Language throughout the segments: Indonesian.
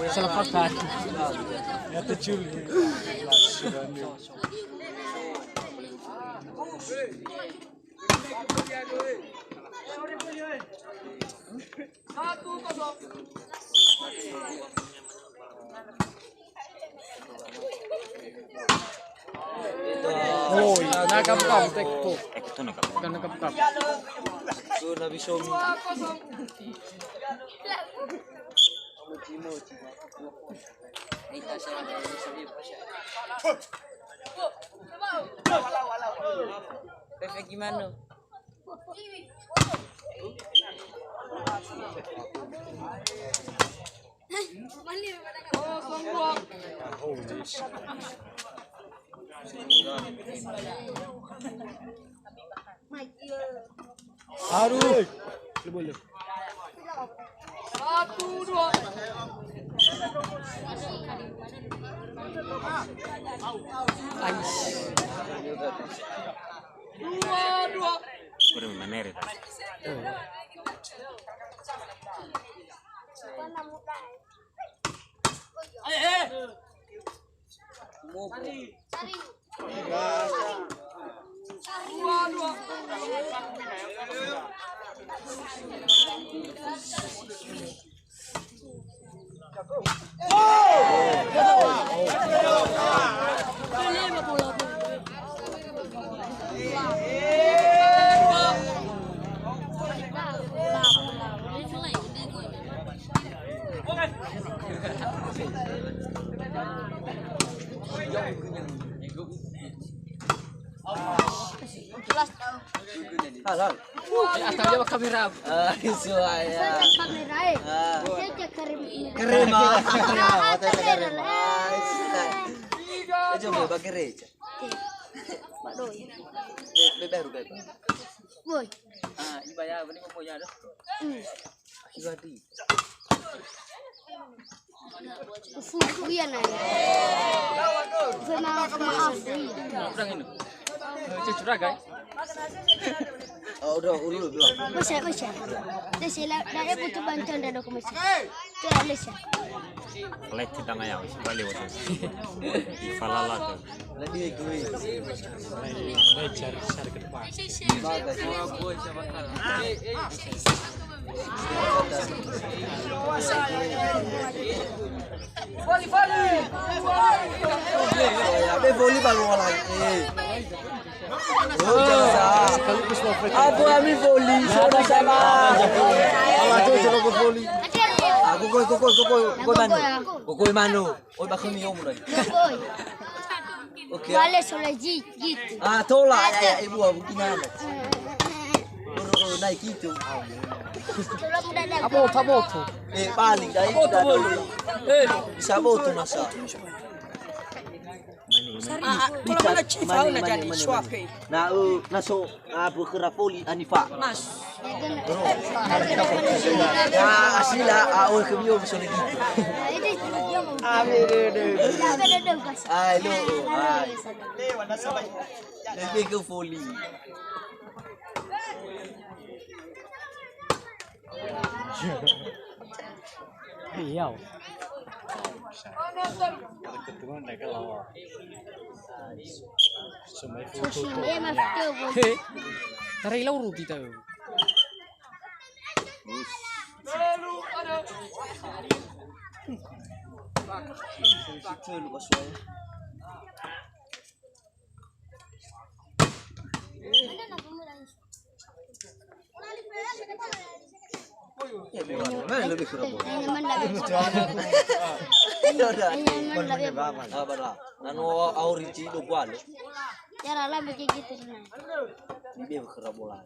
Salah pakai. Ya tercul. Oh, nakapkap tekpo. Ito nakapag. Nakapkap. So nabisomi. Perfect gimana? Aduh. Boleh. Satu, dua. Dua. Kurang manere. Dua. Halal. Asal dia kamera. Suaya. Kamera eh. Saya cek Keren mah. Keren. Coba pakai reja. Pak Doi. Baru baru. Boy. Ah, dibayar ini mau punya dah. Ibadi. Iya nih. Maaf. Kurang ini. Curah guys. Oh, udah ulu belum. Bisa. Saya dari butuh bantuan dari komisi. Tidak bisa. Lek kita ngaya wis bali waktu. Falala tuh. Lagi gue. Baik cari ke depan. Abe voli balu lagi. Sekaligus mau free. Aku kami voli. Sudah sama. Kalau itu coba ke volley. Aku koi manu. Oi bakal mi om lagi. Boy. Oke. Wale soleh gitu. Ah, tolak ya ibu aku gimana? Naik itu. Belum dadah. Apa moto? Paling dari bisa moto masa. Na so bergerak voli Anifa. Ya asila awal kemiyo bisa lagi. Ai lo. Ai ke voli. Iya. Taray ilaw ruti tayo. Mana lebih kurang bola. Yang nyaman lebih. Udah. Yang nyaman lebih. Ah, benar. Nanu aurici do gua lo. Cara lah begitu nah. Lebih kurang bola.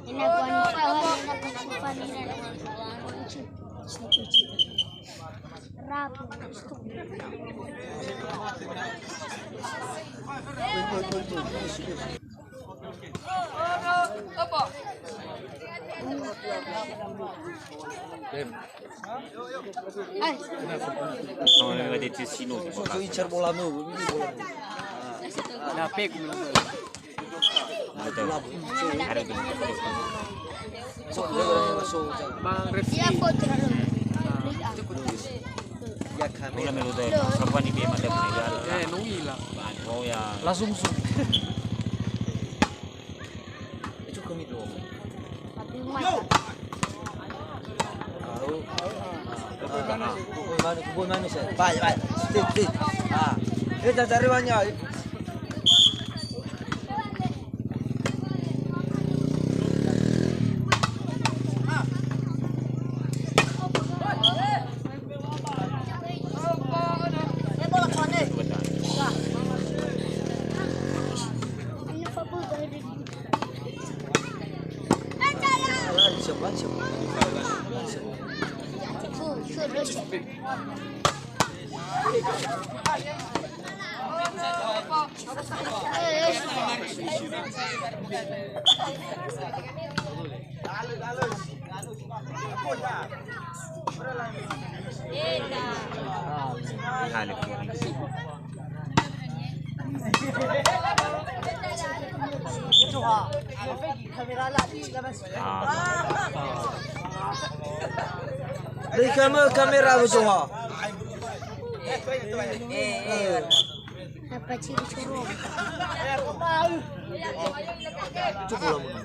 Ini aku rapi. Apa? Kalau ada di sini, So incar bola mo, bibili bola mo. Napik mo. ada ada di So dia masuk. Bang Refsi. Dia foto dulu. Ya kami. Mula melu deh, kapan ini ada mengajar. Nung hilang. Oh ya, Langsung sum. Itu kami dulu. Tapi mata. Kubur mana sih? Baik. Tik. Ah. Kita cari banyak. Ini papu dari. Siapa? halik. Dari kamera betul ha. Apa ciri suruh? Cukup lah.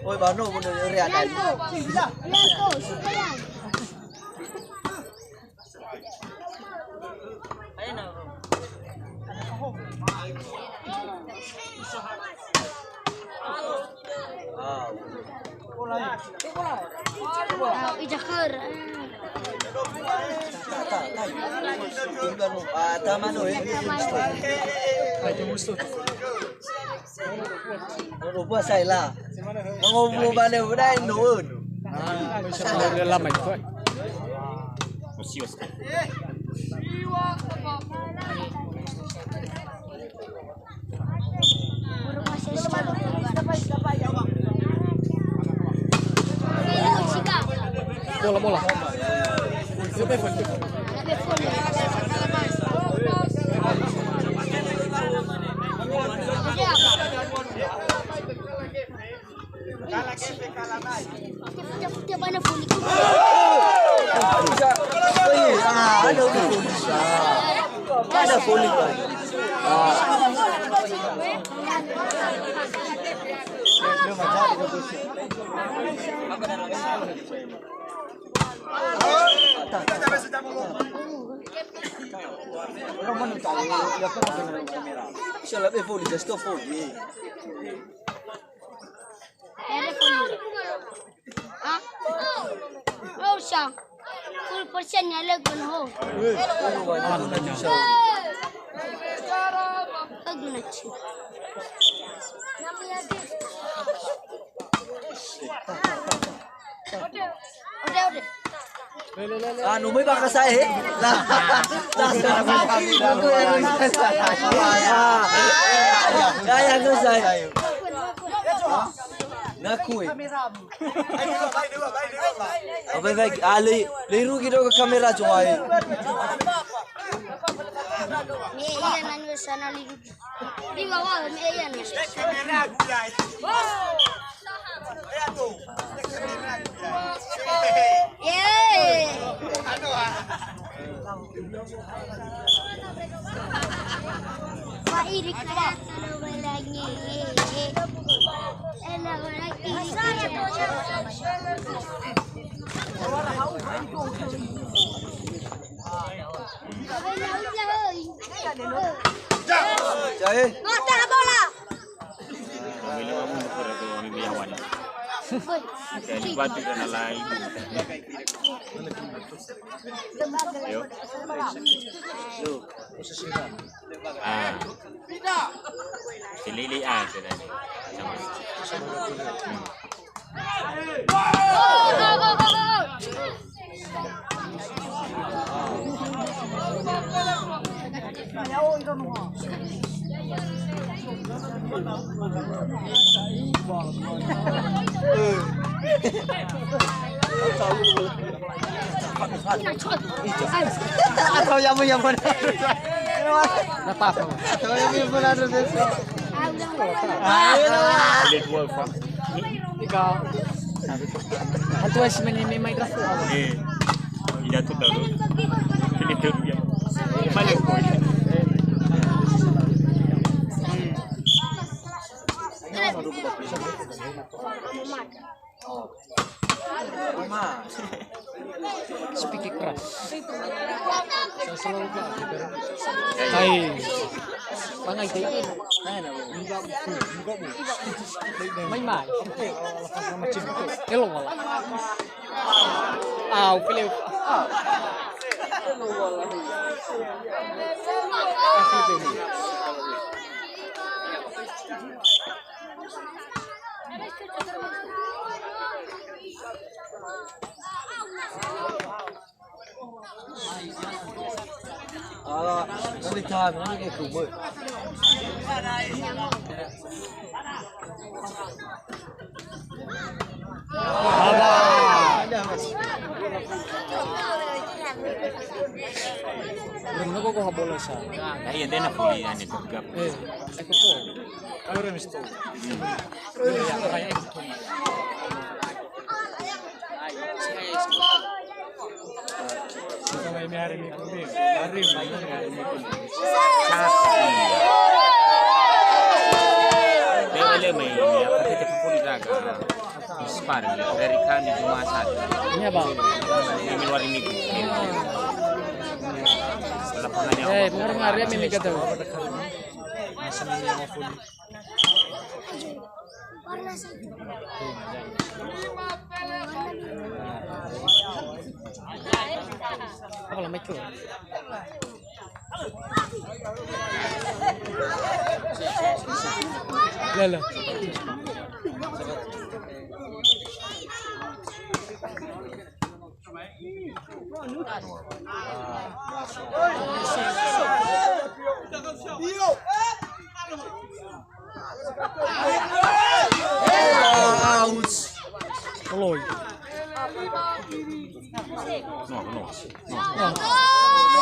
Oi bano pun dari ada. Lihat sekarang. Ijakar. Taman oi. Lupa saya lah. Ngomong mana udah nun. Udah lama itu. Usios. Bola. Dia mana pun itu. Ada polis. Siya lebih polis, just polis. Ada pun. Ah? Oh, siang. Full persen nyala gun ho. Guna ci. Udah. Anu may baka sa eh. Kaya ko sa Naku eh. Abay baik ali liru gitu ke kamera cuma eh. Iya nanu sana liru. Di bawah iya nih. Kamera gulai. Ya tuh. Kamera gulai. Yeay. Aduh. Wah, iri kerat kalau lagi. Enak lagi. Jai. Ngotah bola. Bila kamu berada di biawan. Boy. Jadi batu dan lain. Ayo. Ah. Silili aja tadi. Atau yang benar. Apa? Atau yang benar terus. Lihat wolfa. Ikaw. Hantu ay may microphone. Eh. Ida tu tahu. Ini tu dia. Balik ko. Mama. Speaking keras. Sa selalu ba? Ay. Pangay tayo. May mai. Hello wala. Ah, pilih. Nanti tahan, nanti ke kubur. Belum ako ko bola sa. Dahil din na puli yan ito. Eh, ako po. Ay remis to. Ya, kaya ito. Ito may hari ni kundi. Hari ni kundi. Dia may apa kita puli daga. Inspire dari kami cuma satu. Ini apa? Kami luar minggu. Setelah penanya. Eh, pengaruh hari ini mega daw. Masa niya mo full. Ako lang may ko. Lala. Oloy. No. Oh.